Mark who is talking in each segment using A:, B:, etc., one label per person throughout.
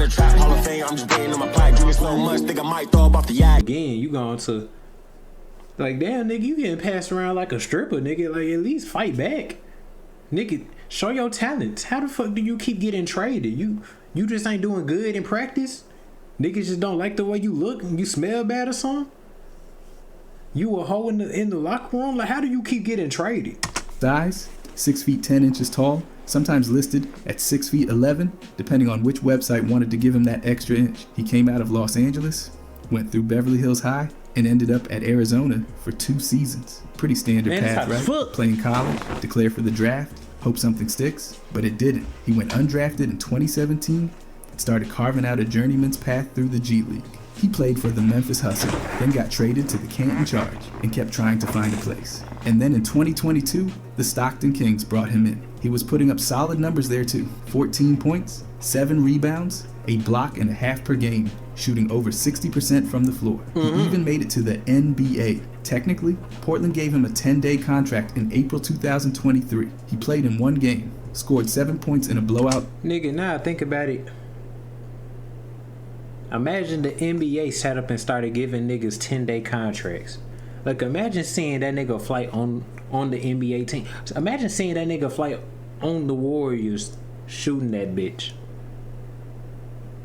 A: the trap, Hall of Fame. I'm just waiting on my plaque. Drinking so much, think I might throw up off the yak.
B: Again, you going to like, damn, nigga, you getting passed around like a stripper, nigga. Like, at least fight back, nigga. Show your talents. How the fuck do you keep getting traded? You just ain't doing good in practice. Niggas just don't like the way you look and you smell bad or something. You a hoe in the locker room. Like, how do you keep getting traded?
C: Size, 6 feet 10 inches tall, sometimes listed at 6 feet 11, depending on which website wanted to give him that extra inch. He came out of Los Angeles, went through Beverly Hills High, and ended up at Arizona for 2 seasons. Pretty standard path, right? Playing college, declare for the draft, hope something sticks, but it didn't. He went undrafted in 2017 and started carving out a journeyman's path through the G League. He played for the Memphis Hustle, then got traded to the Canton Charge and kept trying to find a place. And then in 2022, the Stockton Kings brought him in. He was putting up solid numbers there too. 14 points, 7 rebounds, a block and a half per game, shooting over 60% from the floor. He even made it to the NBA. Technically, Portland gave him a 10-day contract in April 2023. He played in 1 game, scored 7 points in a blowout.
B: Nigga, now think about it. Imagine the NBA sat up and started giving niggas 10-day contracts. Like, imagine seeing that nigga flight on the NBA team. Imagine seeing that nigga flight on the Warriors shooting that bitch.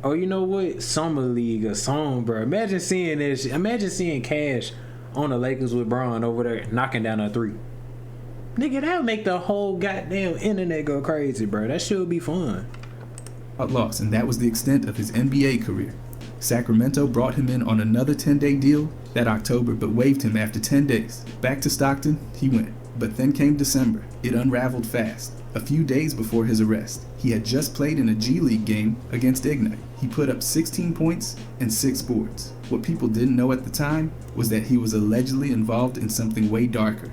B: Or you know what? Summer League or something, bro. Imagine seeing this. Imagine seeing Cash on the Lakers with Braun over there knocking down a 3. Nigga, that'll make the whole goddamn internet go crazy, bro. That should be fun.
C: Loss, and that was the extent of his NBA career. Sacramento brought him in on another 10-day deal that October, but waived him after 10 days. Back to Stockton, he went. But then came December. It unraveled fast. A few days before his arrest, he had just played in a G League game against Ignite. He put up 16 points and 6 boards. What people didn't know at the time was that he was allegedly involved in something way darker.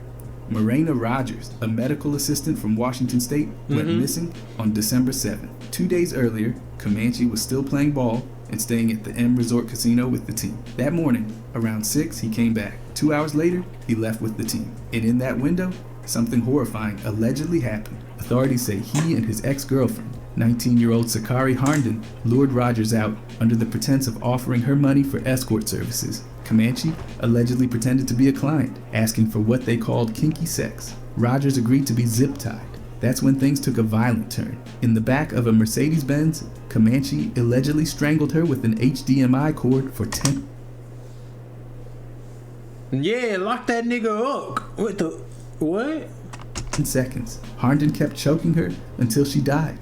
C: Morena Rogers, a medical assistant from Washington State, went missing on December 7th. 2 days earlier, Comanche was still playing ball and staying at the M Resort Casino with the team. That morning, around 6, he came back. 2 hours later, he left with the team. And in that window, something horrifying allegedly happened. Authorities say he and his ex-girlfriend, 19-year-old Sakari Harnden, lured Rogers out under the pretense of offering her money for escort services. Comanche allegedly pretended to be a client, asking for what they called kinky sex. Rogers agreed to be zip-tied. That's when things took a violent turn. In the back of a Mercedes-Benz, Comanche allegedly strangled her with an HDMI cord for 10.
B: Yeah, lock that nigga up. What?
C: Seconds. Harnden kept choking her until she died.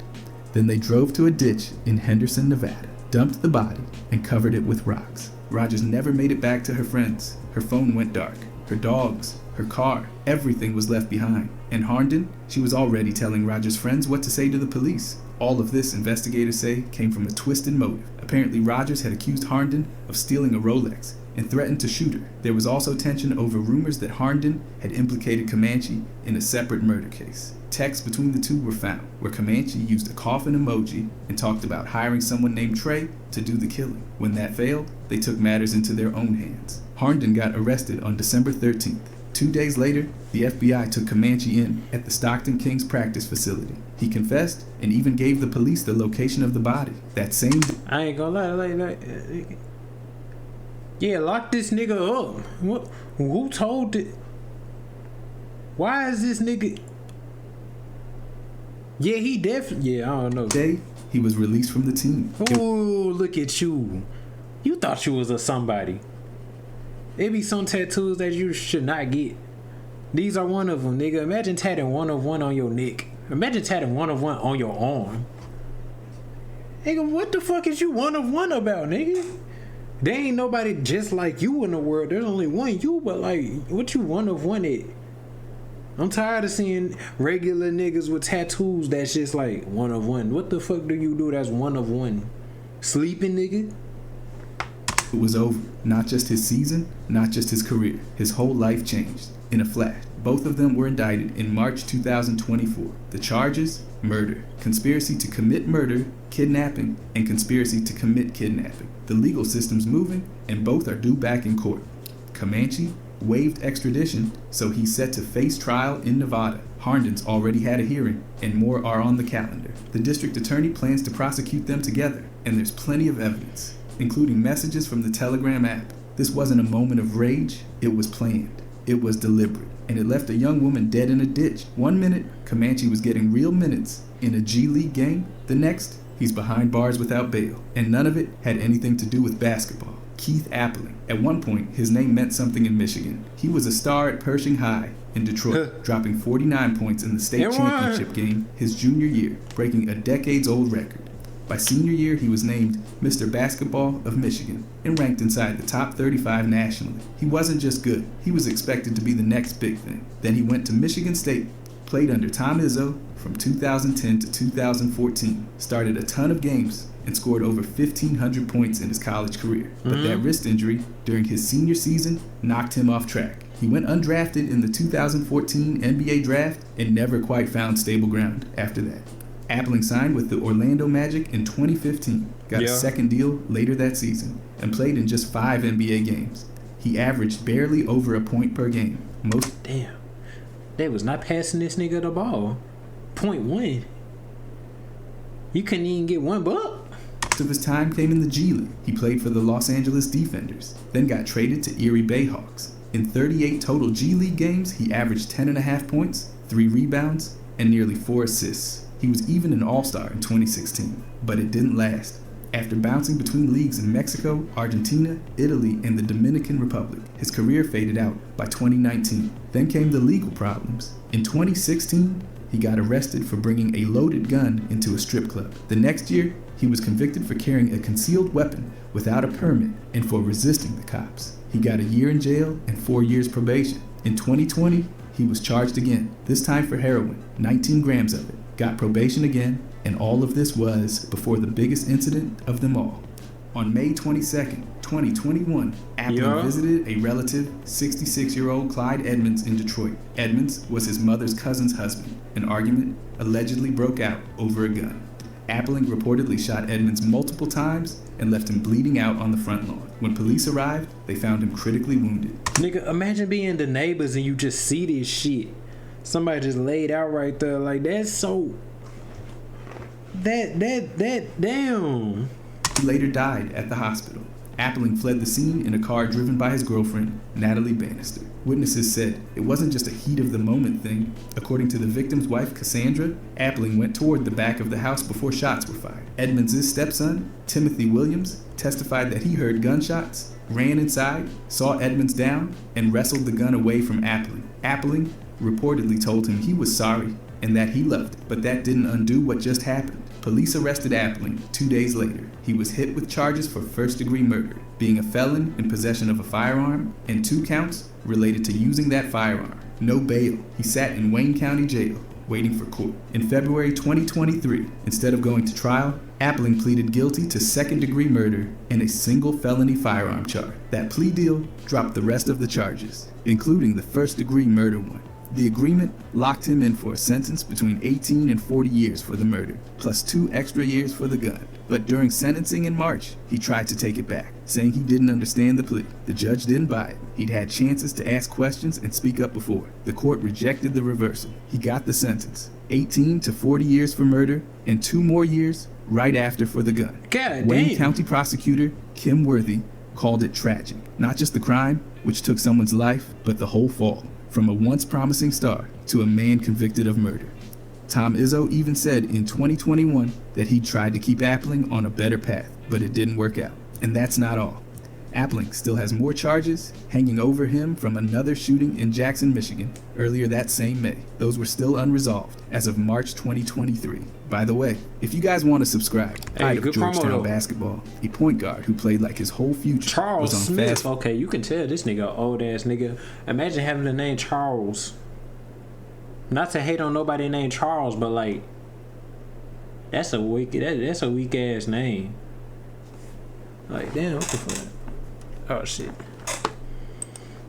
C: Then they drove to a ditch in Henderson, Nevada, dumped the body, and covered it with rocks. Rogers never made it back to her friends. Her phone went dark. Her dogs, her car, everything was left behind. And Harnden, she was already telling Rogers' friends what to say to the police. All of this, investigators say, came from a twisted motive. Apparently, Rogers had accused Harnden of stealing a Rolex and threatened to shoot her. There was also tension over rumors that Harnden had implicated Comanche in a separate murder case. Texts between the two were found, where Comanche used a coffin emoji and talked about hiring someone named Trey to do the killing. When that failed, they took matters into their own hands. Harnden got arrested on December 13th. 2 days later, the FBI took Comanche in at the Stockton Kings practice facility. He confessed and even gave the police the location of the body. That same day,
B: I ain't gonna lie, yeah, lock this nigga up. What? Who told it? Why is this nigga? Yeah, he definitely. Yeah, I don't know.
C: He was released from the team.
B: Ooh, look at you. You thought you was a somebody. There be some tattoos that you should not get. These are one of them, nigga. Imagine tatting 1 of 1 on your neck. Imagine tatting 1 of 1 on your arm. Nigga, what the fuck is you 1 of 1 about, nigga? There ain't nobody just like you in the world. There's only one you, but like, what you 1 of 1 at? I'm tired of seeing regular niggas with tattoos that's just like 1 of 1. What the fuck do you do that's 1 of 1? Sleeping, nigga?
C: It was over. Not just his season, not just his career. His whole life changed in a flash. Both of them were indicted in March 2024. The charges? Murder, conspiracy to commit murder, kidnapping, and conspiracy to commit kidnapping. The legal system's moving, and both are due back in court. Comanche waived extradition, so he's set to face trial in Nevada. Harndon's already had a hearing, and more are on the calendar. The district attorney plans to prosecute them together, and there's plenty of evidence, including messages from the Telegram app. This wasn't a moment of rage, it was planned. It was deliberate, and it left a young woman dead in a ditch. 1 minute, Comanche was getting real minutes in a G League game. The next, he's behind bars without bail, and none of it had anything to do with basketball. Keith Appling. At one point, his name meant something in Michigan. He was a star at Pershing High in Detroit, dropping 49 points in the state championship game his junior year, breaking a decades-old record. By senior year, he was named Mr. Basketball of Michigan and ranked inside the top 35 nationally. He wasn't just good, he was expected to be the next big thing. Then he went to Michigan State, played under Tom Izzo from 2010 to 2014, started a ton of games, and scored over 1,500 points in his college career. But that wrist injury during his senior season knocked him off track. He went undrafted in the 2014 NBA draft and never quite found stable ground after that. Appling signed with the Orlando Magic in 2015, got a second deal later that season, and played in just 5 NBA games. He averaged barely over a point per game.
B: Damn. They was not passing this nigga the ball. 0.1. You couldn't even get one buck.
C: Most of his time came in the G League. He played for the Los Angeles Defenders, then got traded to Erie Bayhawks. In 38 total G League games, he averaged 10.5 points, 3 rebounds, and nearly 4 assists. He was even an All-Star in 2016, but it didn't last. After bouncing between leagues in Mexico, Argentina, Italy, and the Dominican Republic, his career faded out by 2019. Then came the legal problems. In 2016, he got arrested for bringing a loaded gun into a strip club. The next year, he was convicted for carrying a concealed weapon without a permit and for resisting the cops. He got a year in jail and 4 years probation. In 2020, he was charged again, this time for heroin, 19 grams of it, got probation again, and all of this was before the biggest incident of them all. On May 22nd, 2021, Appling visited a relative, 66-year-old Clyde Edmonds in Detroit. Edmonds was his mother's cousin's husband. An argument allegedly broke out over a gun. Appling reportedly shot Edmonds multiple times and left him bleeding out on the front lawn. When police arrived, they found him critically wounded.
B: Nigga, imagine being the neighbors and you just see this shit. Somebody just laid out right there. Like, that's so... damn.
C: He later died at the hospital. Appling fled the scene in a car driven by his girlfriend, Natalie Bannister. Witnesses said it wasn't just a heat-of-the-moment thing. According to the victim's wife, Cassandra, Appling went toward the back of the house before shots were fired. Edmonds' stepson, Timothy Williams, testified that he heard gunshots, ran inside, saw Edmonds down, and wrestled the gun away from Appling. Appling reportedly told him he was sorry and that he loved it, but that didn't undo what just happened. Police arrested Appling 2 days later. He was hit with charges for first-degree murder, being a felon in possession of a firearm, and 2 counts related to using that firearm. No bail. He sat in Wayne County Jail, waiting for court. In February 2023, instead of going to trial, Appling pleaded guilty to second-degree murder and a single felony firearm charge. That plea deal dropped the rest of the charges, including the first-degree murder one. The agreement locked him in for a sentence between 18 and 40 years for the murder, plus 2 extra years for the gun. But during sentencing in March, he tried to take it back, saying he didn't understand the plea. The judge didn't buy it. He'd had chances to ask questions and speak up before. The court rejected the reversal. He got the sentence, 18 to 40 years for murder, and 2 more years right after for the gun.
B: God
C: Wayne
B: damn.
C: County prosecutor Kim Worthy called it tragic. Not just the crime, which took someone's life, but the whole fall. From a once promising star to a man convicted of murder. Tom Izzo even said in 2021 that he tried to keep Appling on a better path, but it didn't work out. And that's not all. Appling still has more charges hanging over him from another shooting in Jackson, Michigan, earlier that same May. Those were still unresolved as of March 2023. By the way, if you guys want to subscribe,
B: Hey,
C: of
B: good promo,
C: Georgetown
B: though.
C: basketball, a point guard who played like his whole future
B: Charles
C: was on
B: Smith.
C: fast.
B: Okay, you can tell this nigga old ass nigga. Imagine having the name Charles. Not to hate on nobody named Charles, but like, that's a that's a weak ass name. Like, damn, what the fuck? Oh shit.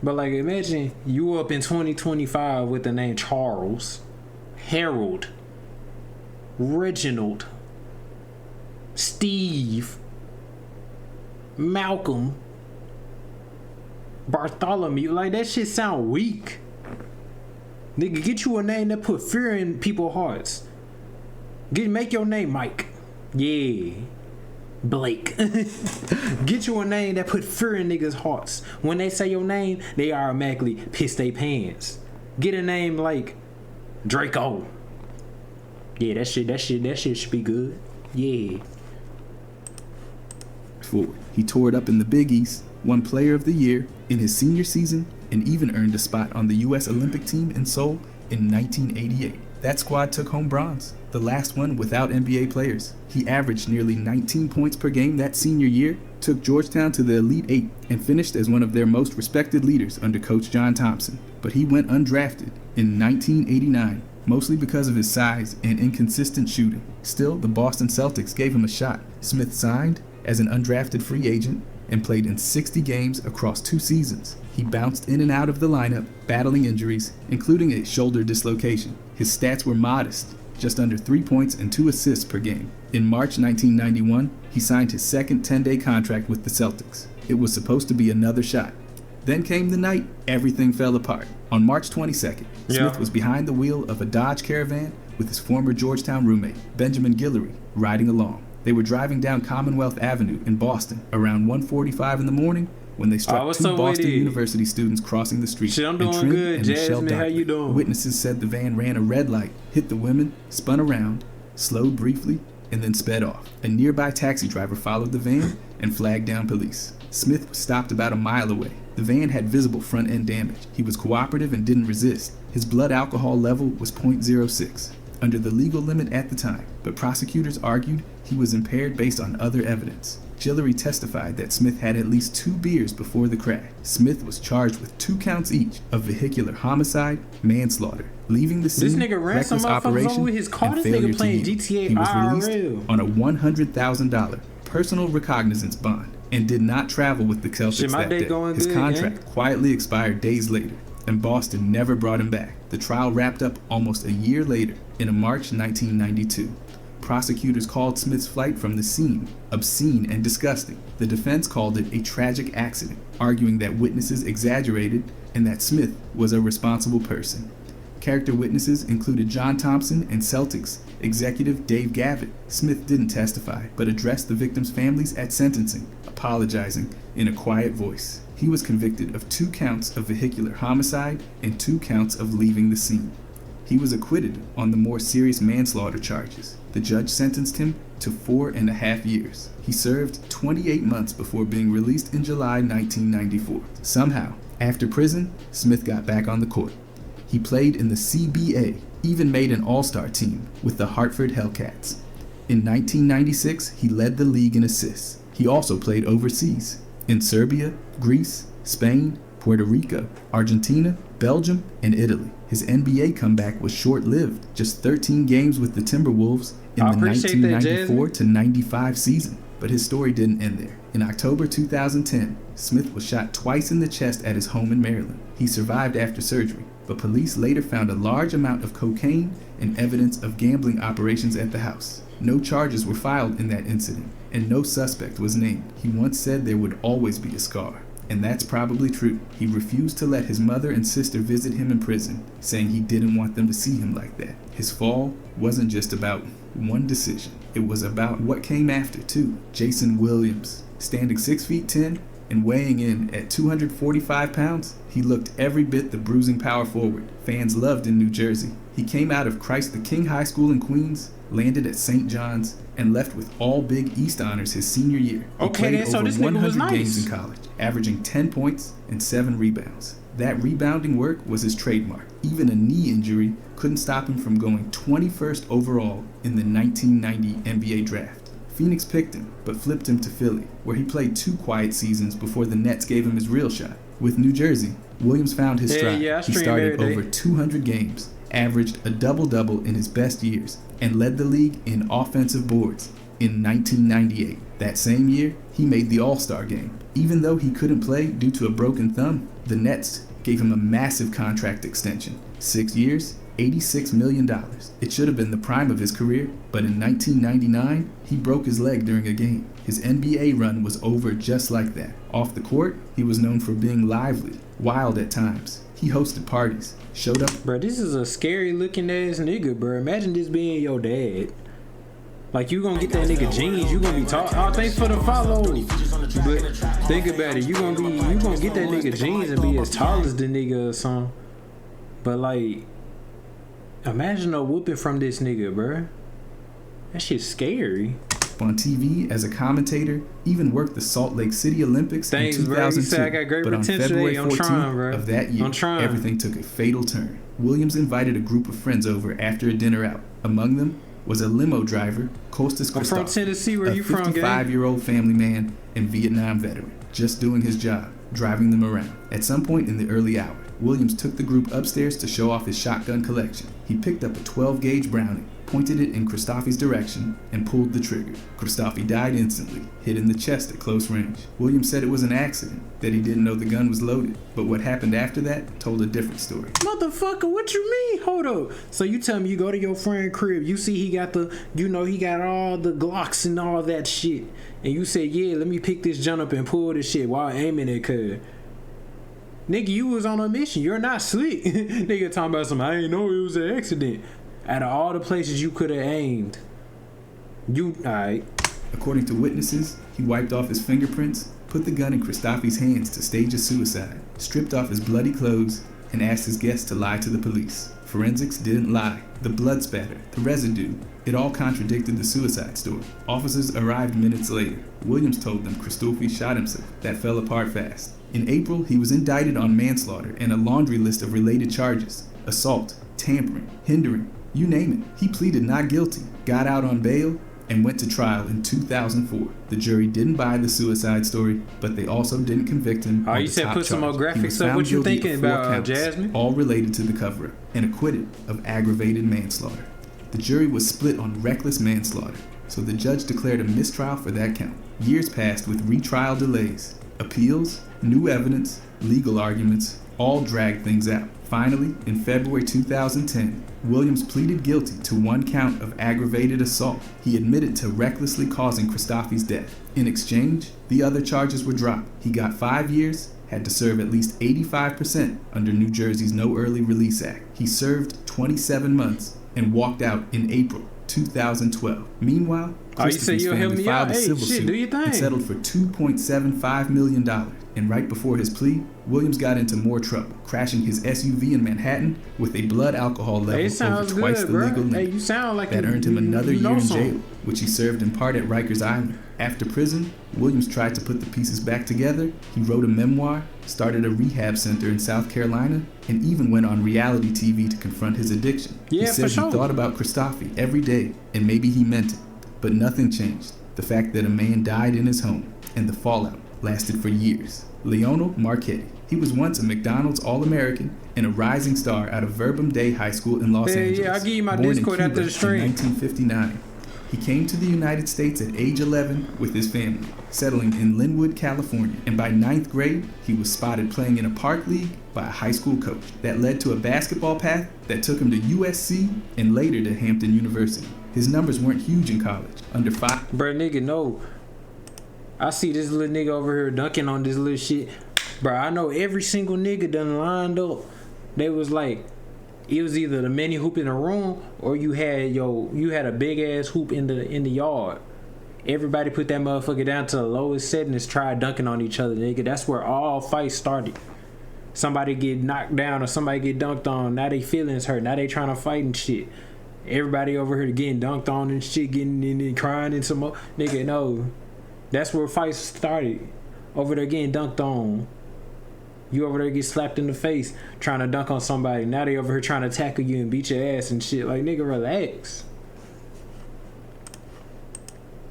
B: But like, imagine you up in 2025 with the name Charles, Harold, Reginald, Steve, Malcolm, Bartholomew. Like, that shit sound weak. Nigga, get you a name that put fear in people's hearts. Make your name Mike. Yeah. Blake. Get you a name that put fear in niggas' hearts. When they say your name, they automatically piss their pants. Get a name like Draco. Yeah, that shit should be good. Yeah.
C: Forward. He tore it up in the Big East, won Player of the Year in his senior season, and even earned a spot on the U.S. Olympic team in Seoul in 1988. That squad took home bronze, the last one without NBA players. He averaged nearly 19 points per game that senior year, took Georgetown to the Elite Eight, and finished as one of their most respected leaders under Coach John Thompson. But he went undrafted in 1989, mostly because of his size and inconsistent shooting. Still, the Boston Celtics gave him a shot. Smith signed as an undrafted free agent and played in 60 games across 2 seasons. He bounced in and out of the lineup, battling injuries, including a shoulder dislocation. His stats were modest, just under 3 points and 2 assists per game. In March 1991, he signed his second 10-day contract with the Celtics. It was supposed to be another shot. Then came the night everything fell apart. On March 22nd, Smith was behind the wheel of a Dodge Caravan with his former Georgetown roommate, Benjamin Guillory, riding along. They were driving down Commonwealth Avenue in Boston around 1:45 in the morning when they struck 2 Boston University students crossing the street.
B: Shit, I'm doing good, Jasmine. How you doing?
C: Witnesses said the van ran a red light, hit the women, spun around, slowed briefly, and then sped off. A nearby taxi driver followed the van and flagged down police. Smith was stopped about a mile away. The van had visible front-end damage. He was cooperative and didn't resist. His blood alcohol level was .06, under the legal limit at the time, but prosecutors argued he was impaired based on other evidence. Guillory testified that Smith had at least 2 beers before the crash. Smith was charged with 2 counts each of vehicular homicide, manslaughter, leaving the scene,
B: this nigga ran some
C: reckless
B: motherfuckers
C: operation,
B: over with his car.
C: and
B: This
C: failure
B: nigga playing
C: to yield.
B: GTA
C: He was
B: IRL.
C: released on a $100,000 personal recognizance bond and did not travel with the Celtics that day. His contract quietly expired days later, and Boston never brought him back. The trial wrapped up almost a year later, in March 1992. Prosecutors called Smith's flight from the scene obscene and disgusting. The defense called it a tragic accident, arguing that witnesses exaggerated and that Smith was a responsible person. Character witnesses included John Thompson and Celtics executive Dave Gavitt. Smith didn't testify, but addressed the victims' families at sentencing, apologizing in a quiet voice. He was convicted of 2 counts of vehicular homicide and 2 counts of leaving the scene. He was acquitted on the more serious manslaughter charges. The judge sentenced him to 4.5 years. He served 28 months before being released in July 1994. Somehow, after prison, Smith got back on the court. He played in the CBA, even made an all-star team with the Hartford Hellcats. In 1996, he led the league in assists. He also played overseas, in Serbia, Greece, Spain, Puerto Rico, Argentina, Belgium, and Italy. His NBA comeback was short-lived, just 13 games with the Timberwolves in the 1994 to 95 season. But his story didn't end there. In October 2010, Smith was shot twice in the chest at his home in Maryland. He survived after surgery, but police later found a large amount of cocaine and evidence of gambling operations at the house. No charges were filed in that incident, and no suspect was named. He once said there would always be a scar. And that's probably true. He refused to let his mother and sister visit him in prison, saying he didn't want them to see him like that. His fall wasn't just about one decision. It was about what came after, too. Jason Williams, standing 6'10" and weighing in at 245 pounds, he looked every bit the bruising power forward fans loved in New Jersey. He came out of Christ the King High School in Queens, landed at St. John's, and left with all Big East honors his senior year. He played over 100 games in college, averaging 10 points and 7 rebounds. That rebounding work was his trademark. Even a knee injury couldn't stop him from going 21st overall in the 1990 NBA draft. Phoenix picked him, but flipped him to Philly, where he played 2 quiet seasons before the Nets gave him his real shot. With New Jersey, Williams found his stride. He started over 200 games, averaged a double-double in his best years, and led the league in offensive boards in 1998. That same year, he made the All-Star game. Even though he couldn't play due to a broken thumb, the Nets gave him a massive contract extension. 6 years, $86 million. It should have been the prime of his career, but in 1999, he broke his leg during a game. His NBA run was over just like that. Off the court, he was known for being lively, wild at times. He hosted parties, showed up.
B: Bro, this is a scary looking ass nigga, bro. Imagine this being your dad. Like, you gonna get that nigga jeans, you gonna be talking. Oh, thanks for the follow. But think about it, you gonna get that nigga jeans and be as tall as the nigga or something. But like, imagine a whooping from this nigga, bro. That shit's scary.
C: On TV as a commentator, even worked the Salt Lake City Olympics in 2002.
B: Bro. You said I got great
C: but on
B: potential.
C: February
B: I'm
C: 14th
B: trying, bro.
C: of that year, everything took a fatal turn. Williams invited a group of friends over after a dinner out. Among them was a limo driver, Kostas Christophe,
B: from Tennessee. Where you from, gang?
C: A 55-year-old family man and Vietnam veteran, just doing his job, driving them around. At some point in the early hour, Williams took the group upstairs to show off his shotgun collection. He picked up a 12-gauge Browning, pointed it in Christophe's direction, and pulled the trigger. Christophe died instantly, hit in the chest at close range. Williams said it was an accident, that he didn't know the gun was loaded, but what happened after that told a different story.
B: Motherfucker, what you mean? Hold up. So you tell me you go to your friend crib, you see he got he got all the Glocks and all that shit, and you say, yeah, let me pick this junk up and pull this shit while aiming at cuz. Nigga, you was on a mission. You're not slick. Nigga talking about I ain't know it was an accident. Out of all the places you could have aimed, alright.
C: According to witnesses, he wiped off his fingerprints, put the gun in Christophe's hands to stage a suicide, stripped off his bloody clothes, and asked his guests to lie to the police. Forensics didn't lie. The blood spatter, the residue, it all contradicted the suicide story. Officers arrived minutes later. Williams told them Christophe shot himself. That fell apart fast. In April, he was indicted on manslaughter and a laundry list of related charges: assault, tampering, hindering, you name it. He pleaded not guilty, got out on bail, and went to trial in 2004. The jury didn't buy the suicide story, but they also didn't convict him.
B: Oh, you said put some more graphics up. What you thinking about, Jasmine?
C: All related to the cover-up, and acquitted of aggravated manslaughter. The jury was split on reckless manslaughter, so the judge declared a mistrial for that count. Years passed with retrial delays, appeals, new evidence, legal arguments, all dragged things out. Finally, in February 2010, Williams pleaded guilty to one count of aggravated assault. He admitted to recklessly causing Christophe's death. In exchange, the other charges were dropped. He got 5 years, had to serve at least 85% under New Jersey's No Early Release Act. He served 27 months and walked out in April 2012. Meanwhile, Christopher's family filed a civil suit and settled for $2.75 million. And right before his plea, Williams got into more trouble, crashing his SUV in Manhattan with a blood alcohol level over twice the legal limit. That earned him another year in jail, which he served in part at Rikers Island. After prison, Williams tried to put the pieces back together. He wrote a memoir, started a rehab center in South Carolina, and even went on reality TV to confront his addiction. He said he thought about Christophe every day, and maybe he meant it. But nothing changed. The fact that a man died in his home, and the fallout lasted for years. Leonel Marchetti. He was once a McDonald's All-American and a rising star out of Verbum Day High School in Los Angeles.
B: Yeah, I'll give you my
C: Born
B: Discord
C: in
B: after the stream.
C: In 1959. He came to the United States at age 11 with his family, settling in Linwood, California. And by 9th grade, he was spotted playing in a park league by a high school coach. That led to a basketball path that took him to USC and later to Hampton University. His numbers weren't huge in college, under 5.
B: Bruh, nigga, no. I see this little nigga over here dunking on this little shit. Bruh, I know every single nigga done lined up. They was like, it was either the mini hoop in the room or you had a big ass hoop in the yard. Everybody put that motherfucker down to the lowest setting and tried dunking on each other, nigga. That's where all fights started. Somebody get knocked down or somebody get dunked on. Now they feelings hurt. Now they trying to fight and shit. Everybody over here getting dunked on and shit, getting in and crying and some more. Nigga, no. That's where fights started. Over there getting dunked on. You over there get slapped in the face trying to dunk on somebody. Now they over here trying to tackle you and beat your ass and shit. Like, nigga, relax.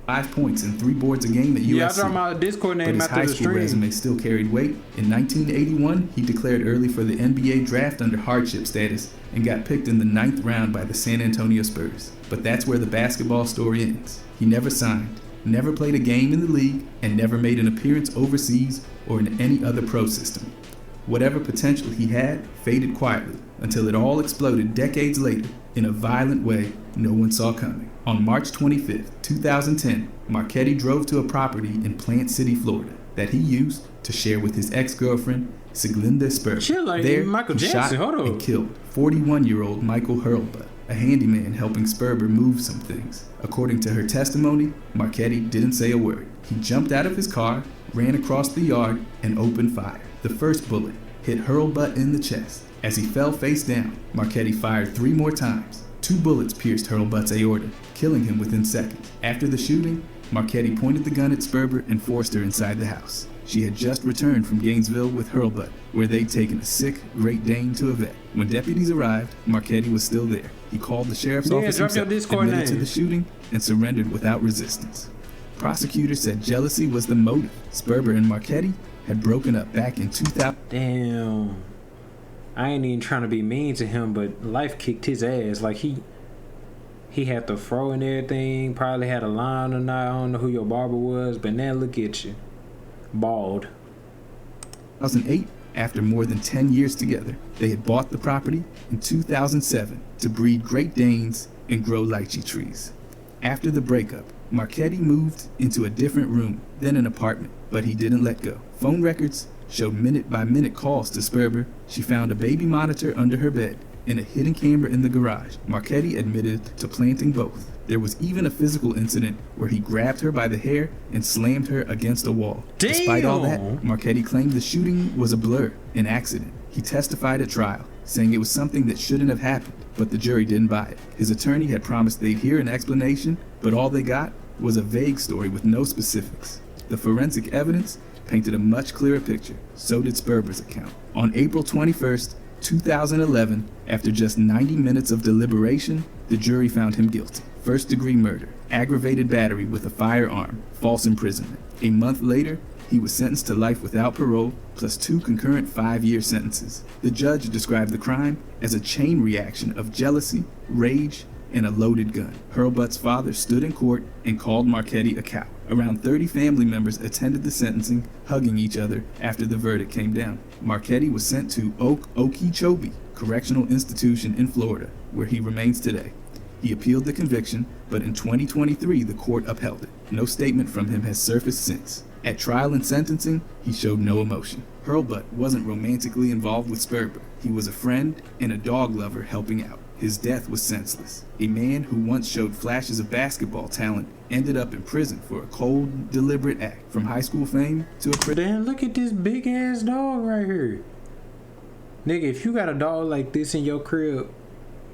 C: 5 points and 3 boards a game at USC.
B: Yeah, I dropped my Discord name after the stream.
C: But his high school resume still carried weight. In 1981, he declared early for the NBA draft under hardship status and got picked in the 9th round by the San Antonio Spurs. But that's where the basketball story ends. He never signed, never played a game in the league, and never made an appearance overseas or in any other pro system. Whatever potential he had faded quietly until it all exploded decades later in a violent way no one saw coming. On March 25, 2010, Marchetti drove to a property in Plant City, Florida, that he used to share with his ex-girlfriend, Siglinda Sperber.
B: Shit like
C: There,
B: Michael
C: he
B: Jackson,
C: shot
B: hold on.
C: and killed 41-year-old Michael Hurlbut, a handyman helping Sperber move some things. According to her testimony, Marchetti didn't say a word. He jumped out of his car, ran across the yard, and opened fire. The first bullet hit Hurlbut in the chest. As he fell face down, Marchetti fired 3 more times. 2 bullets pierced Hurlbut's aorta, killing him within seconds. After the shooting, Marchetti pointed the gun at Sperber and forced her inside the house. She had just returned from Gainesville with Hurlbut, where they'd taken a sick Great Dane to a vet. When deputies arrived, Marchetti was still there. He called the sheriff's office himself, admitted to the shooting, and surrendered without resistance. Prosecutors said jealousy was the motive. Sperber and Marchetti had broken up back in 2000.
B: Damn. I ain't even trying to be mean to him, but life kicked his ass. Like, he had the fro and everything, probably had a line or not. I don't know who your barber was, but now look at you. Bald.
C: 2008, after more than 10 years together, they had bought the property in 2007 to breed Great Danes and grow lychee trees. After the breakup, Marchetti moved into a different room, then an apartment, but he didn't let go. Phone records showed minute-by-minute calls to Sperber. She found a baby monitor under her bed and a hidden camera in the garage. Marchetti admitted to planting both. There was even a physical incident where he grabbed her by the hair and slammed her against a wall.
B: Damn.
C: Despite all that, Marchetti claimed the shooting was a blur, an accident. He testified at trial, saying it was something that shouldn't have happened, but the jury didn't buy it. His attorney had promised they'd hear an explanation, but all they got was a vague story with no specifics. The forensic evidence painted a much clearer picture. So did Sperber's account. On April 21st, 2011, after just 90 minutes of deliberation, the jury found him guilty. First-degree murder, aggravated battery with a firearm, false imprisonment. A month later, he was sentenced to life without parole, plus 2 concurrent 5-year sentences. The judge described the crime as a chain reaction of jealousy, rage, and a loaded gun. Hurlbut's father stood in court and called Marchetti a coward. Around 30 family members attended the sentencing, hugging each other after the verdict came down. Marchetti was sent to Okeechobee Correctional Institution in Florida, where he remains today. He appealed the conviction, but in 2023 the court upheld it. No statement from him has surfaced since. At trial and sentencing, he showed no emotion. Hurlbut wasn't romantically involved with Sperber. He was a friend and a dog lover helping out. His death was senseless. A man who once showed flashes of basketball talent ended up in prison for a cold, deliberate act. From high school fame to a prison.
B: Damn, look at this big ass dog right here. Nigga, if you got a dog like this in your crib,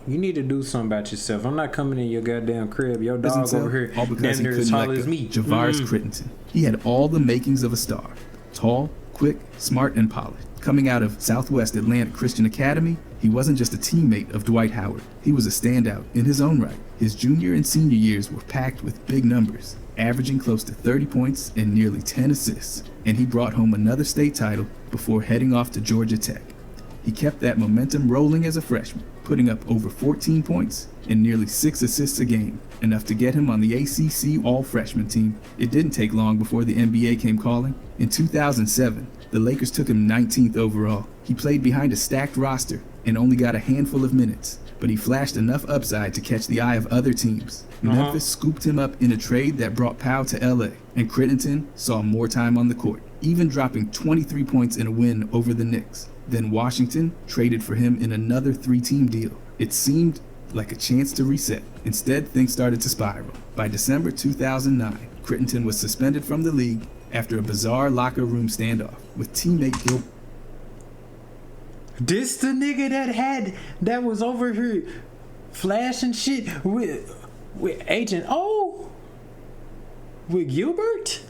B: you need to do something about yourself. I'm not coming in your goddamn crib. Your dog over here,
C: all because
B: damn
C: he
B: near as
C: couldn't
B: tall
C: let
B: as
C: go.
B: me.
C: Javaris Crittenton. He had all the makings of a star. Tall, quick, smart, and polished. Coming out of Southwest Atlanta Christian Academy, he wasn't just a teammate of Dwight Howard. He was a standout in his own right. His junior and senior years were packed with big numbers, averaging close to 30 points and nearly 10 assists. And he brought home another state title before heading off to Georgia Tech. He kept that momentum rolling as a freshman, putting up over 14 points and nearly 6 assists a game, enough to get him on the ACC All-Freshman team. It didn't take long before the NBA came calling. In 2007, the Lakers took him 19th overall. He played behind a stacked roster and only got a handful of minutes, but he flashed enough upside to catch the eye of other teams. Memphis scooped him up in a trade that brought Powell to LA, and Crittenton saw more time on the court, even dropping 23 points in a win over the Knicks. Then Washington traded for him in another 3-team deal. It seemed like a chance to reset. Instead, things started to spiral. By December 2009, Crittenton was suspended from the league after a bizarre locker room standoff with teammate Gil.
B: This the nigga that was over here flashing shit with Agent O? With Gilbert?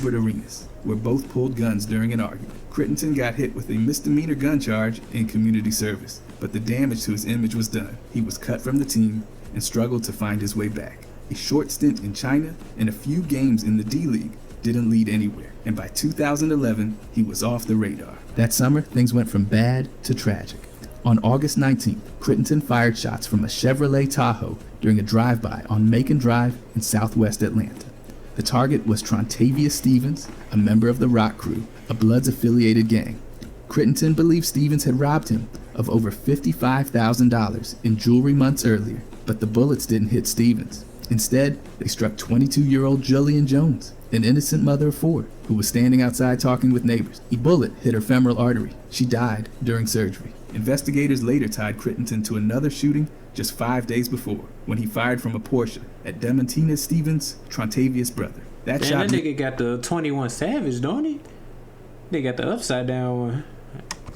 C: Arenas, where both pulled guns during an argument. Crittenton got hit with a misdemeanor gun charge in community service, but the damage to his image was done. He was cut from the team and struggled to find his way back. A short stint in China and a few games in the D-League didn't lead anywhere, and by 2011, he was off the radar. That summer, things went from bad to tragic. On August 19th, Crittenton fired shots from a Chevrolet Tahoe during a drive-by on Macon Drive in southwest Atlanta. The target was Trontavious Stevens, a member of the Rock Crew, a Bloods-affiliated gang. Crittenton believed Stevens had robbed him of over $55,000 in jewelry months earlier. But the bullets didn't hit Stevens. Instead, they struck 22-year-old Jillian Jones, an innocent mother of 4, who was standing outside talking with neighbors. A bullet hit her femoral artery. She died during surgery. Investigators later tied Crittenton to another shooting just 5 days before, when he fired from a Porsche at Demontina Stevens' Trontavious brother. That
B: nigga got the 21 Savage, don't he? They got the upside down one.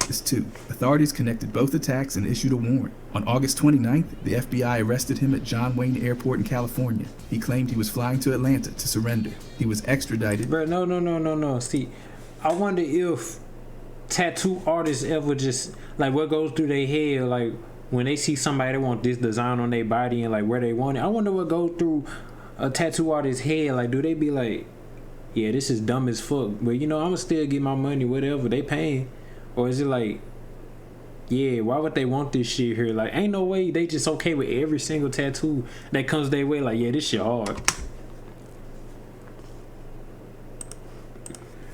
C: This too. Authorities connected both attacks and issued a warrant. On August 29th, the FBI arrested him at John Wayne Airport in California. He claimed he was flying to Atlanta to surrender. He was extradited.
B: Bro, no. See, I wonder if tattoo artists ever just, like, what goes through their head, like, when they see somebody that want this design on their body and, like, where they want it. I wonder what goes through a tattoo artist's head. Like, do they be like, yeah, this is dumb as fuck, but, you know, I'm gonna still get my money, whatever, they paying. Or is it like, yeah, why would they want this shit here? Like, ain't no way they just okay with every single tattoo that comes their way. Like, yeah, this shit hard.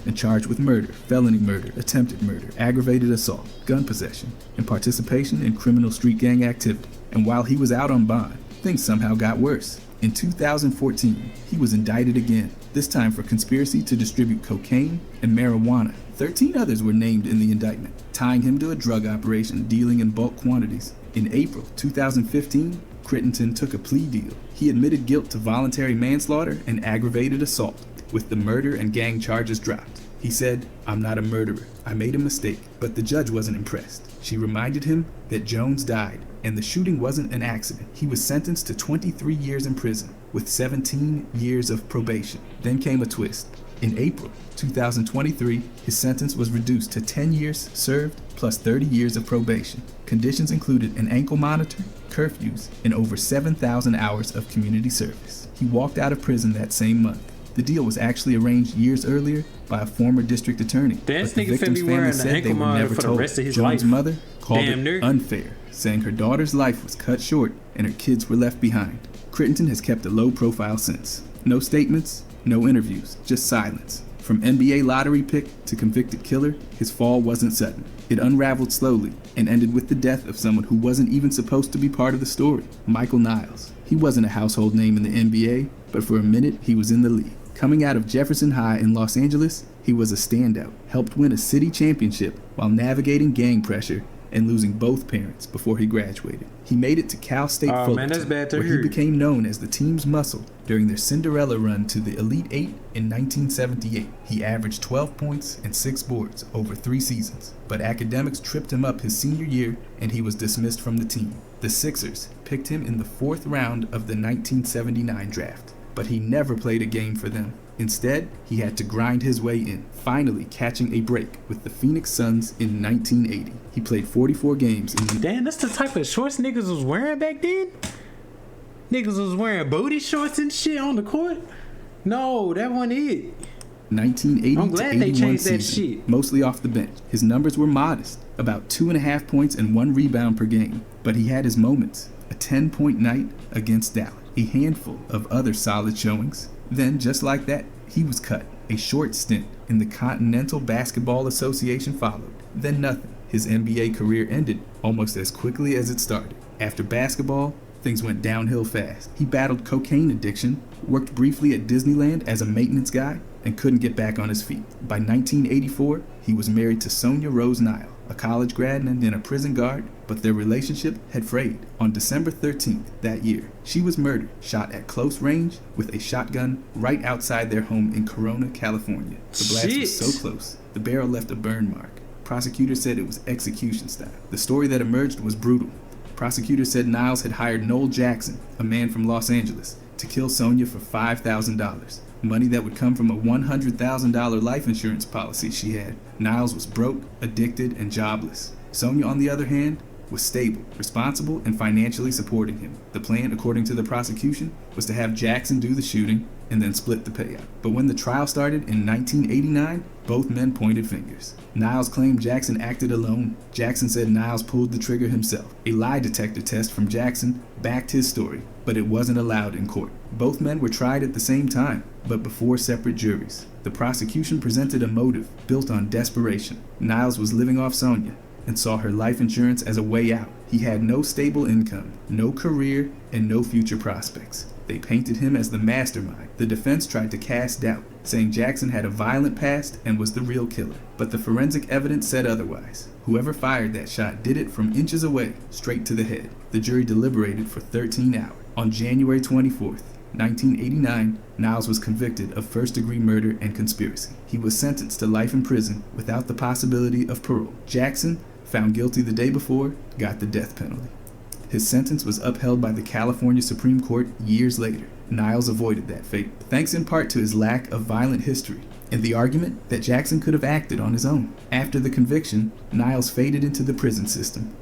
C: And charged with murder, felony murder, attempted murder, aggravated assault, gun possession, and participation in criminal street gang activity. And while he was out on bond, things somehow got worse. In 2014, he was indicted again, this time for conspiracy to distribute cocaine and marijuana. 13 others were named in the indictment, tying him to a drug operation dealing in bulk quantities. In April 2015, Crittenton took a plea deal. He admitted guilt to voluntary manslaughter and aggravated assault, with the murder and gang charges dropped. He said, "I'm not a murderer. I made a mistake." But the judge wasn't impressed. She reminded him that Jones died, and the shooting wasn't an accident. He was sentenced to 23 years in prison, with 17 years of probation. Then came a twist. In April 2023, his sentence was reduced to 10 years served plus 30 years of probation. Conditions included an ankle monitor, curfews, and over 7,000 hours of community service. He walked out of prison that same month. The deal was actually arranged years earlier by a former district attorney,
B: This
C: but the
B: nigga
C: victim's
B: be
C: family
B: wearing
C: said
B: an
C: they
B: ankle
C: were
B: monitor
C: never
B: for the
C: told.
B: rest of his
C: Jones'
B: life.
C: mother called
B: Damn
C: it
B: near.
C: unfair, saying her daughter's life was cut short and her kids were left behind. Crittenton has kept a low profile since. No statements, no interviews, just silence. From NBA lottery pick to convicted killer, his fall wasn't sudden. It unraveled slowly and ended with the death of someone who wasn't even supposed to be part of the story, Michael Niles. He wasn't a household name in the NBA, but for a minute he was in the league. Coming out of Jefferson High in Los Angeles, he was a standout, helped win a city championship while navigating gang pressure and losing both parents before he graduated. He made it to Cal State Fullerton, where he became known as the team's muscle during their Cinderella run to the Elite Eight in 1978. He averaged 12 points and 6 boards over 3 seasons, but academics tripped him up his senior year and he was dismissed from the team. The Sixers picked him in the 4th round of the 1979 draft, but he never played a game for them. Instead, he had to grind his way in, finally catching a break with the Phoenix Suns in 1980. He played 44 games in the...
B: Damn, that's the type of shorts niggas was wearing back then? Niggas was wearing booty shorts and shit on the court? No, that wasn't it.
C: 1980
B: I'm
C: to
B: glad
C: 81
B: they changed that
C: season,
B: shit.
C: mostly off the bench. His numbers were modest, about 2.5 points and 1 rebound per game, but he had his moments. A 10-point night against Dallas, a handful of other solid showings. Then, just like that, he was cut. A short stint in the Continental Basketball Association followed. Then nothing. His NBA career ended almost as quickly as it started. After basketball, things went downhill fast. He battled cocaine addiction, worked briefly at Disneyland as a maintenance guy, and couldn't get back on his feet. By 1984, he was married to Sonia Rose Nile, a college grad and then a prison guard, but their relationship had frayed. On December 13th that year, she was murdered, shot at close range with a shotgun right outside their home in Corona, California. The blast was so close, the barrel left a burn mark. Prosecutors said it was execution style. The story that emerged was brutal. Prosecutors said Niles had hired Noel Jackson, a man from Los Angeles, to kill Sonia for $5,000. Money that would come from a $100,000 life insurance policy she had. Niles was broke, addicted, and jobless. Sonia, on the other hand, was stable, responsible, and financially supporting him. The plan, according to the prosecution, was to have Jackson do the shooting and then split the payout. But when the trial started in 1989, both men pointed fingers. Niles claimed Jackson acted alone. Jackson said Niles pulled the trigger himself. A lie detector test from Jackson backed his story, but it wasn't allowed in court. Both men were tried at the same time, but before separate juries. The prosecution presented a motive built on desperation. Niles was living off Sonia and saw her life insurance as a way out. He had no stable income, no career, and no future prospects. They painted him as the mastermind. The defense tried to cast doubt, saying Jackson had a violent past and was the real killer. But the forensic evidence said otherwise. Whoever fired that shot did it from inches away, straight to the head. The jury deliberated for 13 hours. On January 24th, 1989, Niles was convicted of first-degree murder and conspiracy. He was sentenced to life in prison without the possibility of parole. Jackson, found guilty the day before, got the death penalty. His sentence was upheld by the California Supreme Court years later. Niles avoided that fate, thanks in part to his lack of violent history and the argument that Jackson could have acted on his own. After the conviction, Niles faded into the prison system.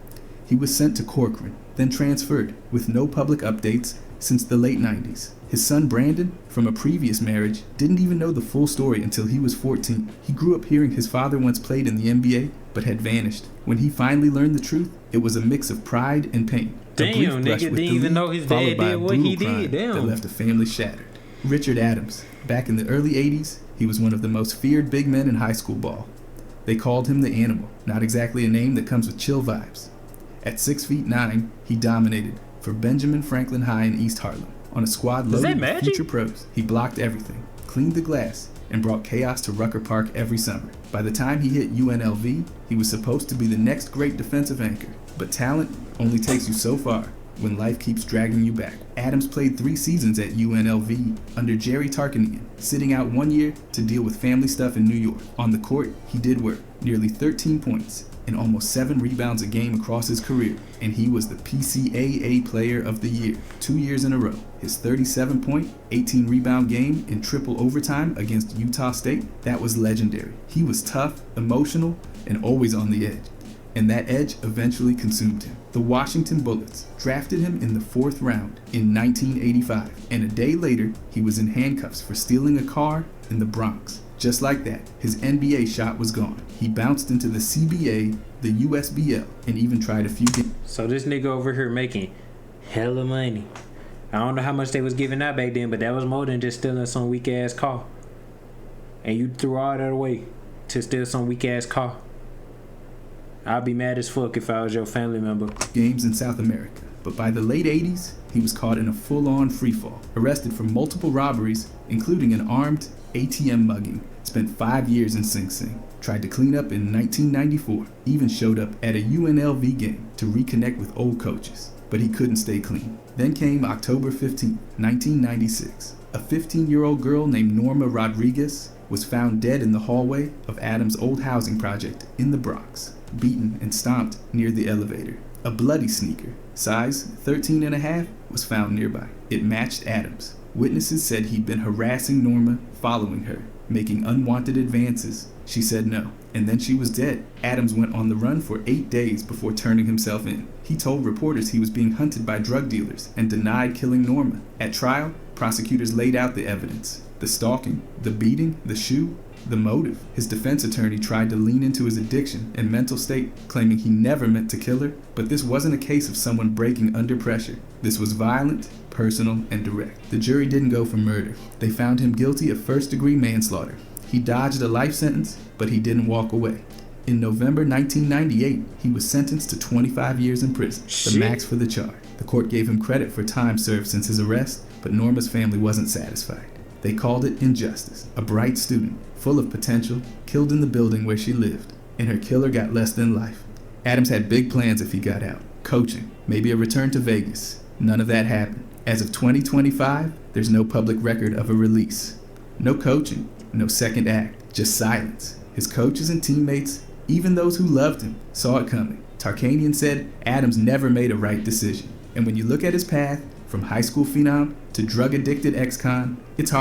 C: He was sent to Corcoran, then transferred, with no public updates since the late 90s. His son Brandon, from a previous marriage, didn't even know the full story until he was 14. He grew up hearing his father once played in the NBA, but had vanished. When he finally learned the truth, it was a mix of pride and pain.
B: Damn, nigga didn't even know his dad did what he did. Damn.
C: That left a family shattered. Richard Adams. Back in the early 80s, he was one of the most feared big men in high school ball. They called him the Animal, not exactly a name that comes with chill vibes. At 6'9", he dominated for Benjamin Franklin High in East Harlem. On a squad loaded with future pros, he blocked everything, cleaned the glass, and brought chaos to Rucker Park every summer. By the time he hit UNLV, he was supposed to be the next great defensive anchor. But talent only takes you so far when life keeps dragging you back. Adams played 3 seasons at UNLV under Jerry Tarkanian, sitting out 1 year to deal with family stuff in New York. On the court, he did work, nearly 13 points and almost 7 rebounds a game across his career, and he was the PCAA Player of the Year 2 years in a row. His 37-point, 18-rebound game in triple overtime against Utah State, that was legendary. He was tough, emotional, and always on the edge, and that edge eventually consumed him. The Washington Bullets drafted him in the 4th round in 1985, and a day later, he was in handcuffs for stealing a car in the Bronx. Just like that, his NBA shot was gone. He bounced into the CBA, the USBL, and even tried a few games.
B: So this nigga over here making hella money. I don't know how much they was giving out back then, but that was more than just stealing some weak ass car. And you threw all that away to steal some weak ass car. I'd be mad as fuck if I was your family member.
C: Games in South America. But by the late 80s, he was caught in a full-on freefall, arrested for multiple robberies, including an armed ATM mugging, spent 5 years in Sing Sing, tried to clean up in 1994, even showed up at a UNLV game to reconnect with old coaches, but he couldn't stay clean. Then came October 15, 1996. A 15-year-old girl named Norma Rodriguez was found dead in the hallway of Adams' old housing project in the Bronx, beaten and stomped near the elevator. A bloody sneaker, size 13.5, was found nearby. It matched Adams. Witnesses said he'd been harassing Norma, following her, making unwanted advances. She said no, and then she was dead. Adams went on the run for 8 days before turning himself in. He told reporters he was being hunted by drug dealers and denied killing Norma. At trial, prosecutors laid out the evidence: the stalking, the beating, the shoe, the motive. His defense attorney tried to lean into his addiction and mental state, claiming he never meant to kill her, but this wasn't a case of someone breaking under pressure. This was violent, personal, and direct. The jury didn't go for murder. They found him guilty of first-degree manslaughter. He dodged a life sentence, but he didn't walk away. In November 1998, he was sentenced to 25 years in prison, the max for the charge. The court gave him credit for time served since his arrest, but Norma's family wasn't satisfied. They called it injustice. A bright student, full of potential, killed in the building where she lived, and her killer got less than life. Adams had big plans if he got out. Coaching, maybe a return to Vegas. None of that happened. As of 2025, there's no public record of a release. No coaching, no second act, just silence. His coaches and teammates, even those who loved him, saw it coming. Tarkanian said Adams never made a right decision. And when you look at his path, from high school phenom to drug-addicted ex-con, it's hard